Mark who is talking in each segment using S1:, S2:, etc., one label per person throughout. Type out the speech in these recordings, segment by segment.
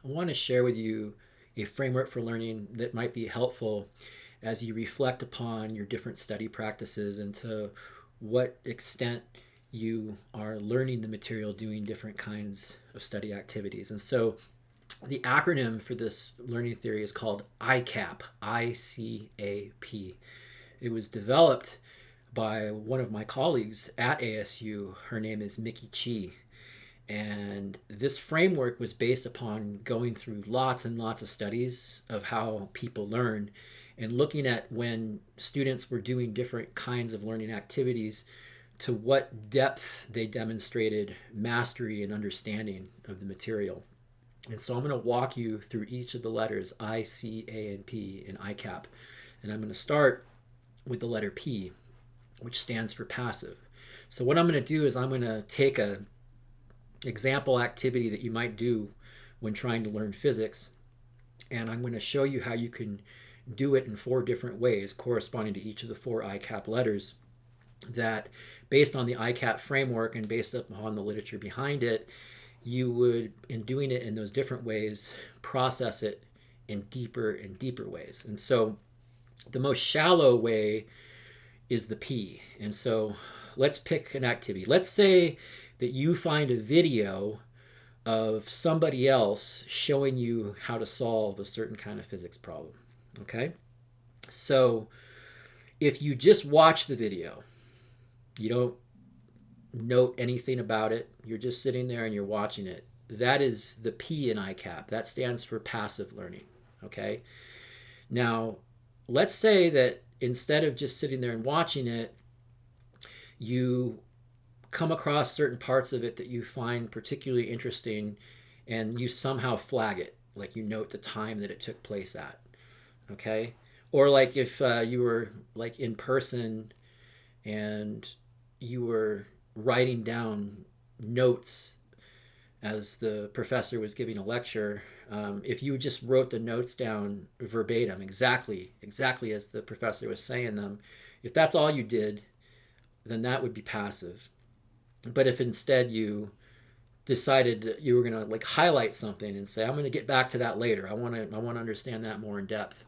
S1: I want to share with you a framework for learning that might be helpful as you reflect upon your different study practices and to what extent you are learning the material doing different kinds of study activities. And so the acronym for this learning theory is called ICAP, ICAP. It was developed by one of my colleagues at ASU. Her name is Mickey Chi. And this framework was based upon going through lots and lots of studies of how people learn and looking at when students were doing different kinds of learning activities to what depth they demonstrated mastery and understanding of the material. And so I'm going to walk you through each of the letters I, C, A, and P in ICAP. And I'm going to start with the letter P, which stands for passive. So what I'm going to do is I'm going to take a example activity that you might do when trying to learn physics, and I'm going to show you how you can do it in 4 different ways corresponding to each of the 4 ICAP letters that, based on the ICAP framework and based upon the literature behind it, you would, in doing it in those different ways, process it in deeper and deeper ways. And so the most shallow way is the P. And so let's pick an activity. Let's say that you find a video of somebody else showing you how to solve a certain kind of physics problem. Okay? So if you just watch the video, you don't note anything about it, you're just sitting there and you're watching it, that is the P in ICAP. That stands for passive learning. Okay? Now, let's say that instead of just sitting there and watching it, you come across certain parts of it that you find particularly interesting and you somehow flag it, like you note the time that it took place at. Okay? Or like if you were like in person and you were writing down notes as the professor was giving a lecture, if you just wrote the notes down verbatim, exactly as the professor was saying them, if that's all you did, then that would be passive. But if instead you decided that you were going to like highlight something and say, I'm going to get back to that later, I want to understand that more in depth,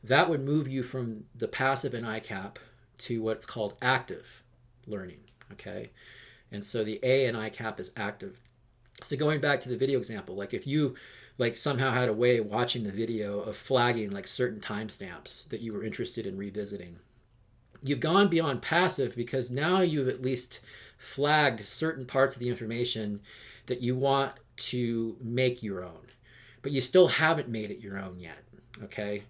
S1: that would move you from the passive in ICAP to what's called active learning. Okay? And so the A in ICAP is active. So going back to the video example, like if you like somehow had a way of watching the video of flagging like certain timestamps that you were interested in revisiting, you've gone beyond passive because now you've at least flagged certain parts of the information that you want to make your own, but you still haven't made it your own yet. Okay?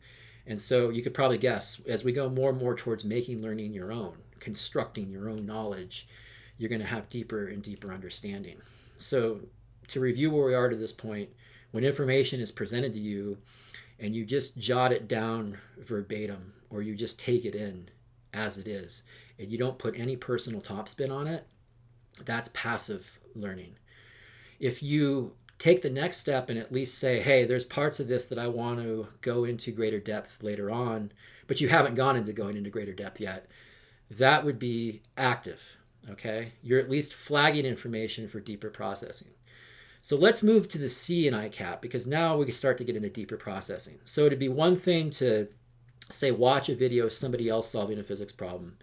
S1: And so you could probably guess, as we go more and more towards making learning your own, constructing your own knowledge, you're going to have deeper and deeper understanding. So to review where we are to this point, when information is presented to you and you just jot it down verbatim or you just take it in as it is and you don't put any personal topspin on it, that's passive learning. If you take the next step and at least say, hey, there's parts of this that I want to go into greater depth later on, but you haven't gone into going into greater depth yet, that would be active. Okay? You're at least flagging information for deeper processing. So let's move to the C in ICAP because now we can start to get into deeper processing. So it'd be one thing to say watch a video of somebody else solving a physics problem.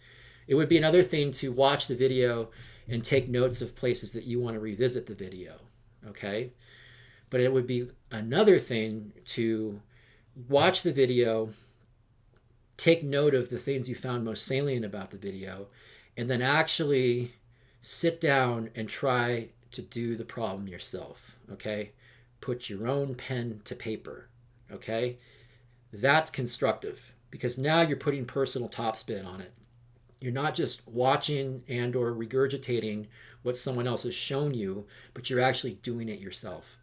S1: It would be another thing to watch the video and take notes of places that you want to revisit the video. Okay? But it would be another thing to watch the video, take note of the things you found most salient about the video, and then actually sit down and try to do the problem yourself. Okay? Put your own pen to paper. Okay? That's constructive because now you're putting personal topspin on it. You're not just watching and or regurgitating what someone else has shown you, but you're actually doing it yourself.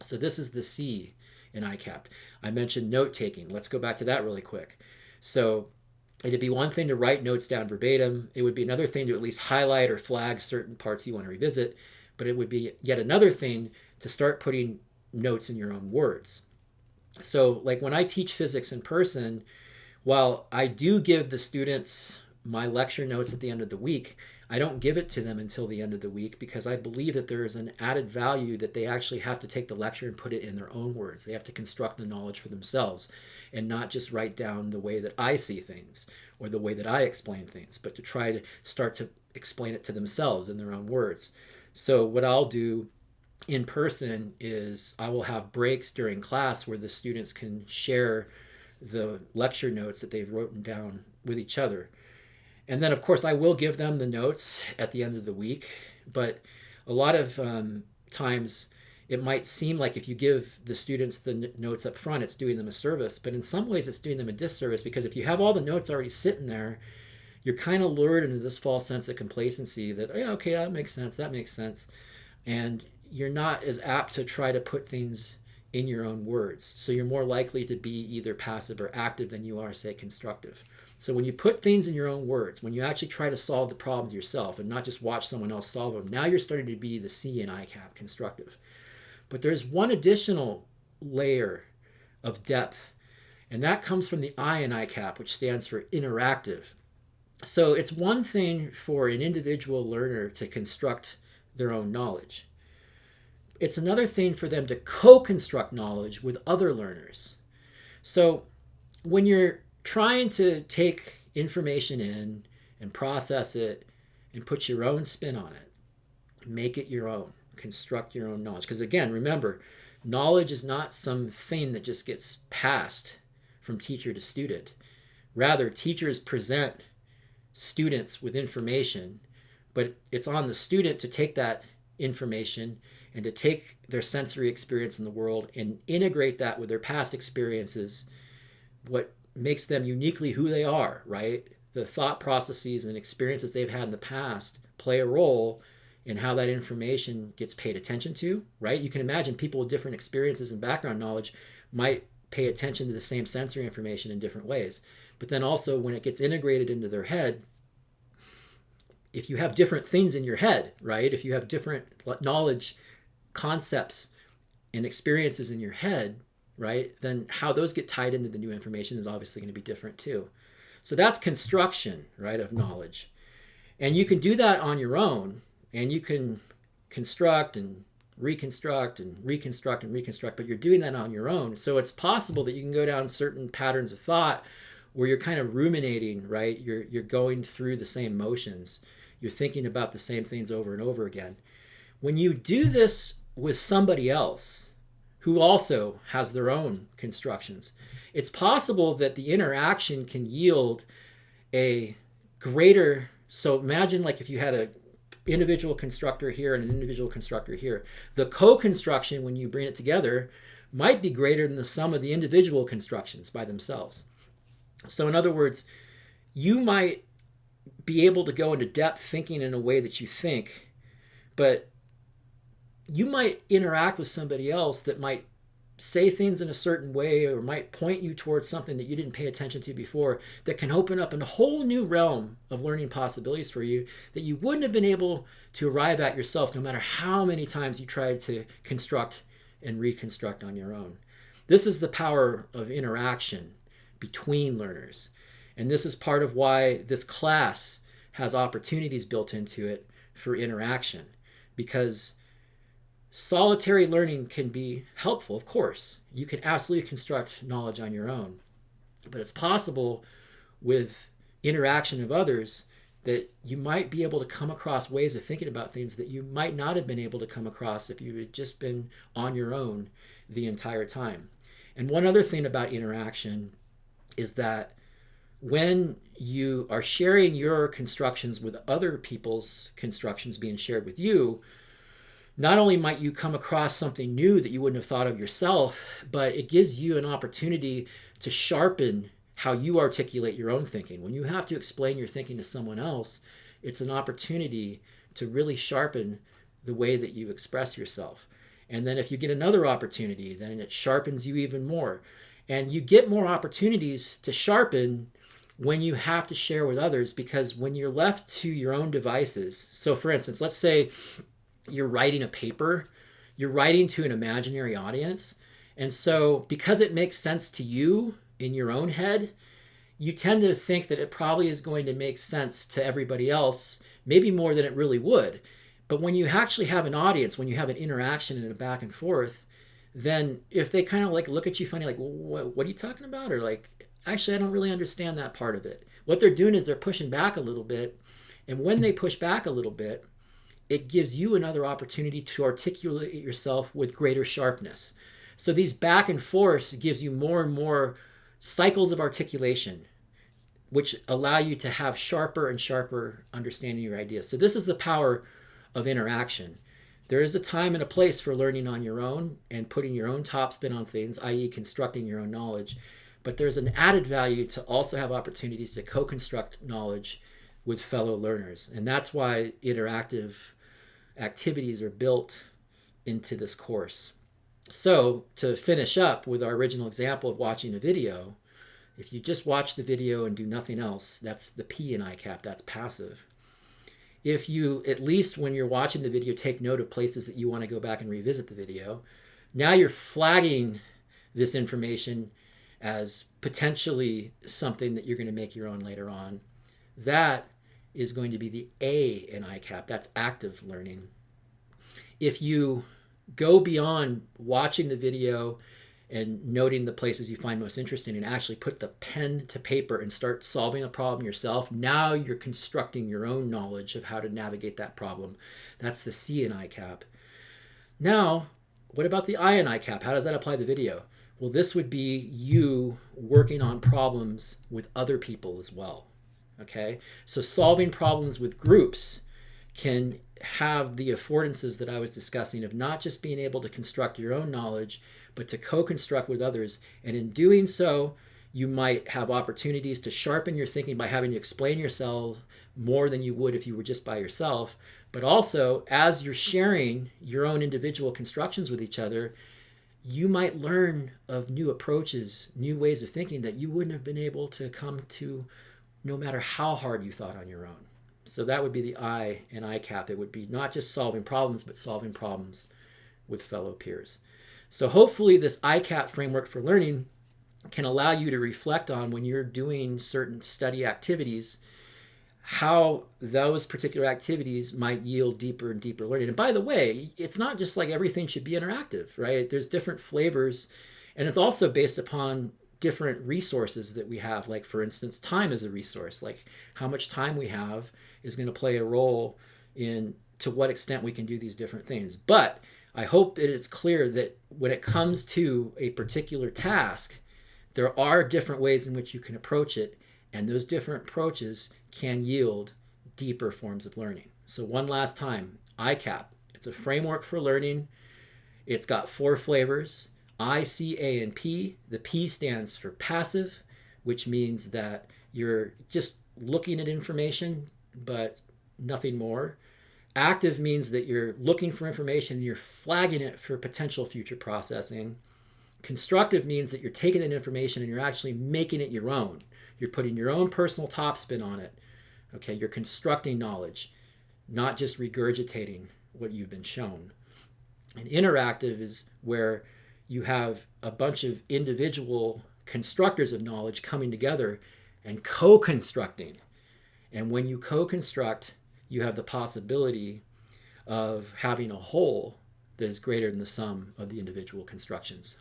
S1: So this is the C in ICAP. I mentioned note taking. Let's go back to that really quick. So it'd be one thing to write notes down verbatim. It would be another thing to at least highlight or flag certain parts you want to revisit. But it would be yet another thing to start putting notes in your own words. So like when I teach physics in person, while I do give the students my lecture notes at the end of the week, I don't give it to them until the end of the week because I believe that there is an added value that they actually have to take the lecture and put it in their own words. They have to construct the knowledge for themselves and not just write down the way that I see things or the way that I explain things, but to try to start to explain it to themselves in their own words. So what I'll do in person is I will have breaks during class where the students can share the lecture notes that they've written down with each other. And then, of course, I will give them the notes at the end of the week. But a lot of times it might seem like if you give the students the notes up front, it's doing them a service. But in some ways, it's doing them a disservice because if you have all the notes already sitting there, you're kind of lured into this false sense of complacency that, yeah, okay, that makes sense, that makes sense. And you're not as apt to try to put things in your own words. So you're more likely to be either passive or active than you are, say, constructive. So when you put things in your own words, when you actually try to solve the problems yourself and not just watch someone else solve them, now you're starting to be the C in ICAP, constructive. But there's one additional layer of depth, and that comes from the I in ICAP, which stands for interactive. So it's one thing for an individual learner to construct their own knowledge. It's another thing for them to co-construct knowledge with other learners. So when you're trying to take information in and process it and put your own spin on it, make it your own, construct your own knowledge. Because again, remember, knowledge is not some thing that just gets passed from teacher to student. Rather, teachers present students with information, but it's on the student to take that information and to take their sensory experience in the world and integrate that with their past experiences, what makes them uniquely who they are, right? The thought processes and experiences they've had in the past play a role in how that information gets paid attention to, right? You can imagine people with different experiences and background knowledge might pay attention to the same sensory information in different ways. But then also when it gets integrated into their head, if you have different things in your head, right? If you have different knowledge, concepts, and experiences in your head, right? Then how those get tied into the new information is obviously going to be different too. So that's construction, right, of knowledge. And you can do that on your own, and you can construct and reconstruct and reconstruct and reconstruct, but you're doing that on your own. So it's possible that you can go down certain patterns of thought where you're kind of ruminating, right? You're going through the same motions. You're thinking about the same things over and over again. When you do this with somebody else who also has their own constructions, it's possible that the interaction can yield a greater, so imagine like if you had an individual constructor here and an individual constructor here, the co-construction when you bring it together might be greater than the sum of the individual constructions by themselves. So in other words, you might be able to go into depth thinking in a way that you think, but you might interact with somebody else that might say things in a certain way or might point you towards something that you didn't pay attention to before that can open up a whole new realm of learning possibilities for you that you wouldn't have been able to arrive at yourself no matter how many times you tried to construct and reconstruct on your own. This is the power of interaction between learners. And this is part of why this class has opportunities built into it for interaction, because solitary learning can be helpful, of course. You can absolutely construct knowledge on your own, but it's possible with interaction of others that you might be able to come across ways of thinking about things that you might not have been able to come across if you had just been on your own the entire time. And one other thing about interaction is that when you are sharing your constructions with other people's constructions being shared with you, not only might you come across something new that you wouldn't have thought of yourself, but it gives you an opportunity to sharpen how you articulate your own thinking. When you have to explain your thinking to someone else, it's an opportunity to really sharpen the way that you express yourself. And then if you get another opportunity, then it sharpens you even more. And you get more opportunities to sharpen when you have to share with others, because when you're left to your own devices, so for instance, let's say you're writing a paper, you're writing to an imaginary audience, and so because it makes sense to you in your own head, you tend to think that it probably is going to make sense to everybody else maybe more than it really would. But when you actually have an audience, when you have an interaction and a back and forth, then if they kind of like look at you funny, like, what are you talking about? Or like, actually, I don't really understand that part of it. What they're doing is they're pushing back a little bit. And when they push back a little bit, it gives you another opportunity to articulate yourself with greater sharpness. So these back and forth gives you more and more cycles of articulation, which allow you to have sharper and sharper understanding of your ideas. So this is the power of interaction. There is a time and a place for learning on your own and putting your own top spin on things, i.e. constructing your own knowledge. But there's an added value to also have opportunities to co-construct knowledge with fellow learners. And that's why interactive activities are built into this course. So to finish up with our original example of watching a video, if you just watch the video and do nothing else, that's the P in ICAP, that's passive. If you, at least when you're watching the video, take note of places that you want to go back and revisit the video, now you're flagging this information as potentially something that you're going to make your own later on. That is going to be the A in ICAP. That's active learning. If you go beyond watching the video and noting the places you find most interesting and actually put the pen to paper and start solving a problem yourself, now you're constructing your own knowledge of how to navigate that problem. That's the C in ICAP. Now, what about the I in ICAP? How does that apply to the video? Well, this would be you working on problems with other people as well. Okay, so solving problems with groups can have the affordances that I was discussing of not just being able to construct your own knowledge, but to co-construct with others. And in doing so, you might have opportunities to sharpen your thinking by having to explain yourself more than you would if you were just by yourself. But also, as you're sharing your own individual constructions with each other, you might learn of new approaches, new ways of thinking that you wouldn't have been able to come to no matter how hard you thought on your own. So that would be the I in ICAP. It would be not just solving problems, but solving problems with fellow peers. So hopefully this ICAP framework for learning can allow you to reflect on when you're doing certain study activities, how those particular activities might yield deeper and deeper learning. And by the way, it's not just like everything should be interactive, right? There's different flavors, and it's also based upon different resources that we have. Like, for instance, time is a resource. Like, how much time we have is going to play a role in to what extent we can do these different things. But I hope that it's clear that when it comes to a particular task, there are different ways in which you can approach it, and those different approaches can yield deeper forms of learning. So one last time, ICAP, it's a framework for learning. It's got 4 flavors, I, C, A, and P. The P stands for passive, which means that you're just looking at information, but nothing more. Active means that you're looking for information and you're flagging it for potential future processing. Constructive means that you're taking that information and you're actually making it your own. You're putting your own personal topspin on it. Okay, you're constructing knowledge, not just regurgitating what you've been shown. And interactive is where you have a bunch of individual constructors of knowledge coming together and co-constructing. And when you co-construct, you have the possibility of having a whole that is greater than the sum of the individual constructions.